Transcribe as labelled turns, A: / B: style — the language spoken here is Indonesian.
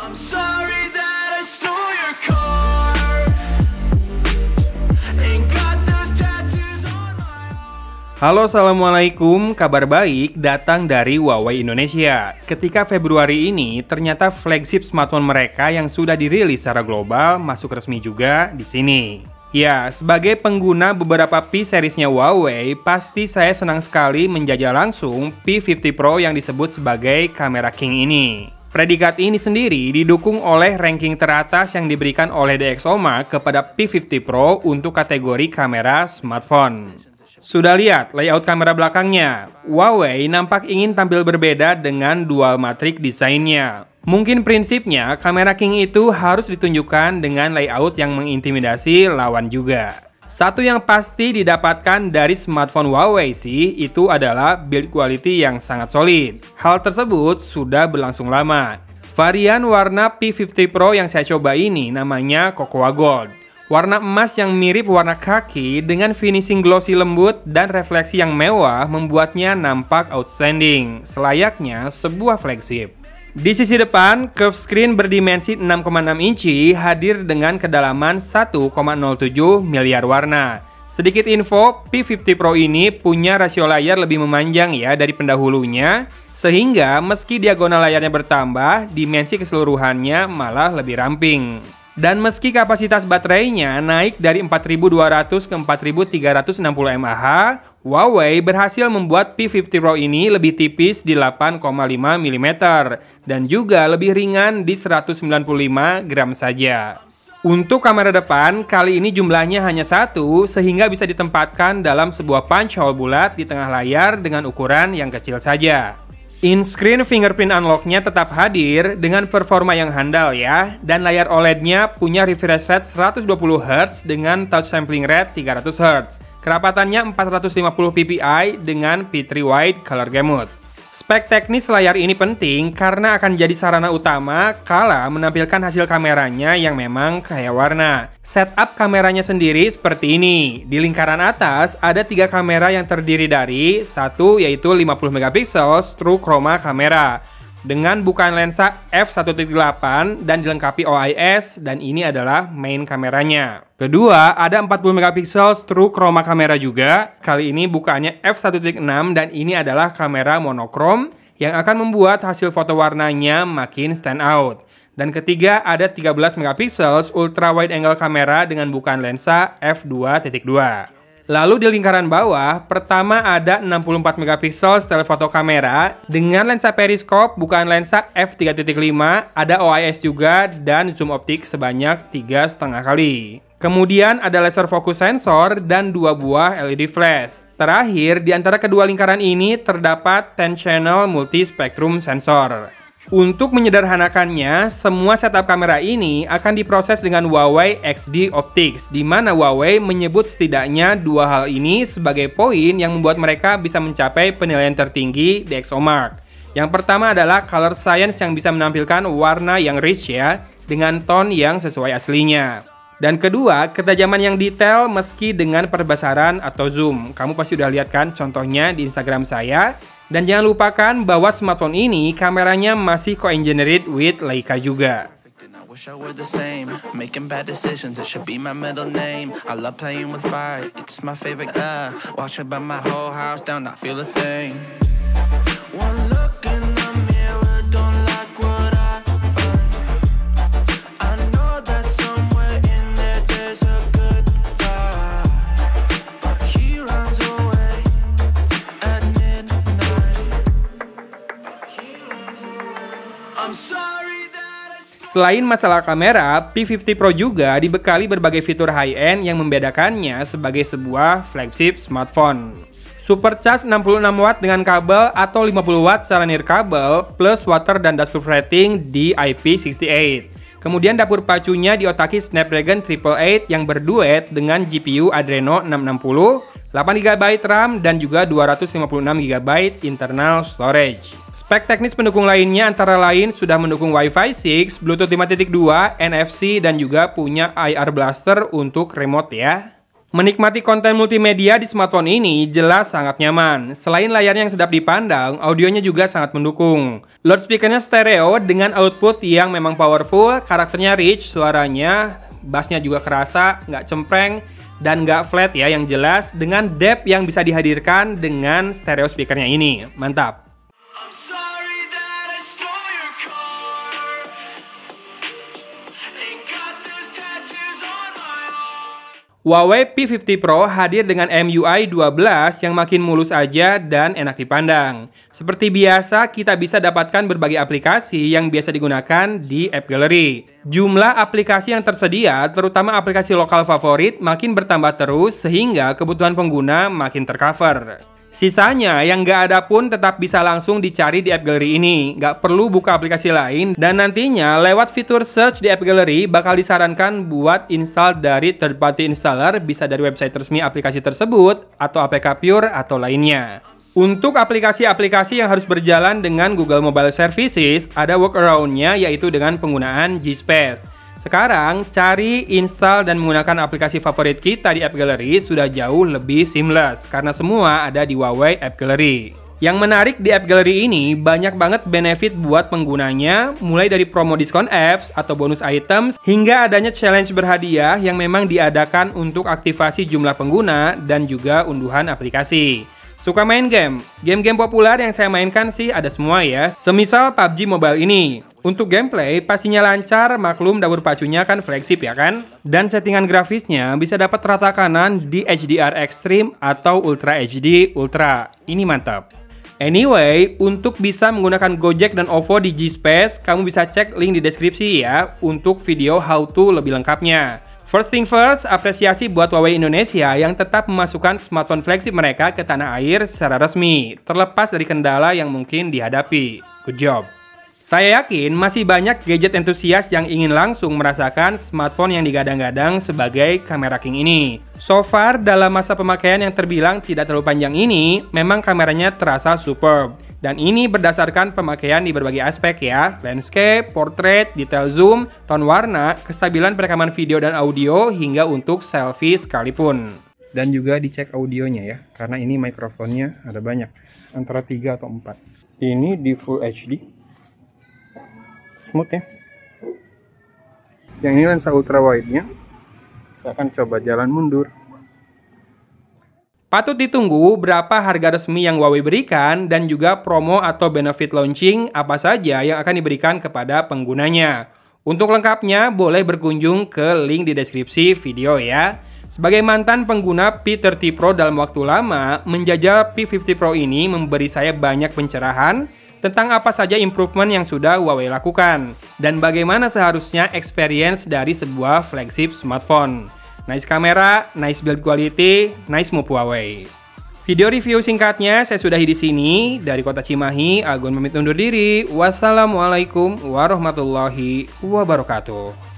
A: I'm sorry that I stole your car and got those tattoos on my arm.
B: Halo, assalamualaikum. Kabar baik datang dari Huawei Indonesia. Ketika Februari ini, ternyata flagship smartphone mereka yang sudah dirilis secara global masuk resmi juga di sini. Ya, sebagai pengguna beberapa P seriesnya Huawei, pasti saya senang sekali menjajal langsung P50 Pro yang disebut sebagai kamera king ini. Predikat ini sendiri didukung oleh ranking teratas yang diberikan oleh DxOMark kepada P50 Pro untuk kategori kamera smartphone. Sudah lihat layout kamera belakangnya? Huawei nampak ingin tampil berbeda dengan dual matrix desainnya. Mungkin prinsipnya kamera king itu harus ditunjukkan dengan layout yang mengintimidasi lawan juga. Satu yang pasti didapatkan dari smartphone Huawei sih itu adalah build quality yang sangat solid. Hal tersebut sudah berlangsung lama. Varian warna P50 Pro yang saya coba ini namanya Cocoa Gold. Warna emas yang mirip warna kaki dengan finishing glossy lembut dan refleksi yang mewah membuatnya nampak outstanding, selayaknya sebuah flagship. Di sisi depan, curved screen berdimensi 6,6 inci hadir dengan kedalaman 1,07 miliar warna. Sedikit info, P50 Pro ini punya rasio layar lebih memanjang ya dari pendahulunya, sehingga meski diagonal layarnya bertambah, dimensi keseluruhannya malah lebih ramping. Dan meski kapasitas baterainya naik dari 4200 ke 4360 mAh, Huawei berhasil membuat P50 Pro ini lebih tipis di 8,5 mm dan juga lebih ringan di 195 gram saja. Untuk kamera depan, kali ini jumlahnya hanya satu sehingga bisa ditempatkan dalam sebuah punch hole bulat di tengah layar dengan ukuran yang kecil saja. In-screen fingerprint unlock-nya tetap hadir dengan performa yang handal ya, dan layar OLED-nya punya refresh rate 120 Hz dengan touch sampling rate 300 Hz. Kerapatannya 450 ppi dengan P3 Wide Color Gamut. Spek teknis layar ini penting karena akan jadi sarana utama kala menampilkan hasil kameranya yang memang kaya warna. Setup kameranya sendiri seperti ini. Di lingkaran atas ada 3 kamera yang terdiri dari satu yaitu 50 MP true chroma kamera dengan bukaan lensa f1.8 dan dilengkapi OIS, dan ini adalah main kameranya. Kedua, ada 40 MP true chroma kamera juga. Kali ini bukaannya f1.6 dan ini adalah kamera monokrom yang akan membuat hasil foto warnanya makin stand out. Dan ketiga, ada 13 MP ultra wide angle kamera dengan bukaan lensa f2.2. Lalu di lingkaran bawah, pertama ada 64 MP telefoto kamera dengan lensa periskop, bukaan lensa f3.5, ada OIS juga dan zoom optik sebanyak 3,5 kali. Kemudian ada laser focus sensor dan 2 buah LED flash. Terakhir, di antara kedua lingkaran ini terdapat 10 channel multi-spectrum sensor. Untuk menyederhanakannya, semua setup kamera ini akan diproses dengan Huawei XD Optics, di mana Huawei menyebut setidaknya 2 hal ini sebagai poin yang membuat mereka bisa mencapai penilaian tertinggi DxOMark. Yang pertama adalah color science yang bisa menampilkan warna yang rich ya, dengan tone yang sesuai aslinya. Dan kedua, ketajaman yang detail meski dengan perbesaran atau zoom. Kamu pasti udah lihat kan contohnya di Instagram saya. Dan jangan lupakan bahwa smartphone ini kameranya masih co-engineered with Leica juga.
A: Wish I were the same, making bad decisions, it should be my middle name. I love playing with fire, it's my favorite, watch it burn my whole house down, not feel a thing. One look in the mirror, don't like what I find. I know that somewhere in there there's a good guy, but he runs away at midnight. I'm sorry that I
B: Selain masalah kamera, P50 Pro juga dibekali berbagai fitur high-end yang membedakannya sebagai sebuah flagship smartphone. Supercharge 66 Watt dengan kabel atau 50 Watt secara nirkabel plus water dan dustproof rating di IP68. Kemudian dapur pacunya diotaki Snapdragon 888 yang berduet dengan GPU Adreno 660, 8GB RAM dan juga 256GB internal storage. Spek teknis pendukung lainnya antara lain sudah mendukung Wi-Fi 6, Bluetooth 5.2, NFC dan juga punya IR Blaster untuk remote ya. Menikmati konten multimedia di smartphone ini jelas sangat nyaman. Selain layarnya yang sedap dipandang, audionya juga sangat mendukung. Loudspeakernya stereo dengan output yang memang powerful, karakternya rich, suaranya, bassnya juga kerasa, nggak cempreng, dan nggak flat ya, yang jelas dengan depth yang bisa dihadirkan dengan stereo speakernya ini. Mantap! Huawei P50 Pro hadir dengan MIUI 12 yang makin mulus aja dan enak dipandang. Seperti biasa, kita bisa dapatkan berbagai aplikasi yang biasa digunakan di App Gallery. Jumlah aplikasi yang tersedia, terutama aplikasi lokal favorit, makin bertambah terus sehingga kebutuhan pengguna makin tercover. Sisanya yang nggak ada pun tetap bisa langsung dicari di App Gallery ini. Nggak perlu buka aplikasi lain, dan nantinya lewat fitur search di App Gallery bakal disarankan buat install dari third party installer, bisa dari website resmi aplikasi tersebut atau APK Pure atau lainnya. Untuk aplikasi-aplikasi yang harus berjalan dengan Google Mobile Services, ada workaround-nya yaitu dengan penggunaan G-Space. Sekarang, cari, install, dan menggunakan aplikasi favorit kita di App Gallery sudah jauh lebih seamless karena semua ada di Huawei App Gallery. Yang menarik di App Gallery ini, banyak banget benefit buat penggunanya, mulai dari promo diskon apps atau bonus items, hingga adanya challenge berhadiah yang memang diadakan untuk aktivasi jumlah pengguna dan juga unduhan aplikasi. Suka main game? Game-game populer yang saya mainkan sih ada semua ya, semisal PUBG Mobile ini. Untuk gameplay pastinya lancar, maklum dapur pacunya kan flagship ya kan? Dan settingan grafisnya bisa dapat rata kanan di HDR Extreme atau Ultra HD Ultra. Ini mantap. Anyway, untuk bisa menggunakan Gojek dan OVO di G-Space, kamu bisa cek link di deskripsi ya untuk video how to lebih lengkapnya. First thing first, apresiasi buat Huawei Indonesia yang tetap memasukkan smartphone flagship mereka ke tanah air secara resmi, terlepas dari kendala yang mungkin dihadapi. Good job! Saya yakin masih banyak gadget entusias yang ingin langsung merasakan smartphone yang digadang-gadang sebagai kamera king ini. So far, dalam masa pemakaian yang terbilang tidak terlalu panjang ini, memang kameranya terasa superb. Dan ini berdasarkan pemakaian di berbagai aspek ya, landscape, portrait, detail zoom, tone warna, kestabilan perekaman video dan audio, hingga untuk selfie sekalipun. Dan juga dicek audionya ya, karena ini mikrofonnya ada banyak, antara 3 atau 4. Ini di Full HD. Smooth ya. Yang ini lensa ultra wide nya. Saya akan coba jalan mundur. Patut ditunggu berapa harga resmi yang Huawei berikan dan juga promo atau benefit launching apa saja yang akan diberikan kepada penggunanya. Untuk lengkapnya boleh berkunjung ke link di deskripsi video ya. Sebagai mantan pengguna P30 Pro dalam waktu lama, menjajal P50 Pro ini memberi saya banyak pencerahan tentang apa saja improvement yang sudah Huawei lakukan dan bagaimana seharusnya experience dari sebuah flagship smartphone. Nice kamera, nice build quality, nice move Huawei. Video review singkatnya saya sudahi di sini. Dari Kota Cimahi, Agun pamit undur diri. Wassalamualaikum warahmatullahi wabarakatuh.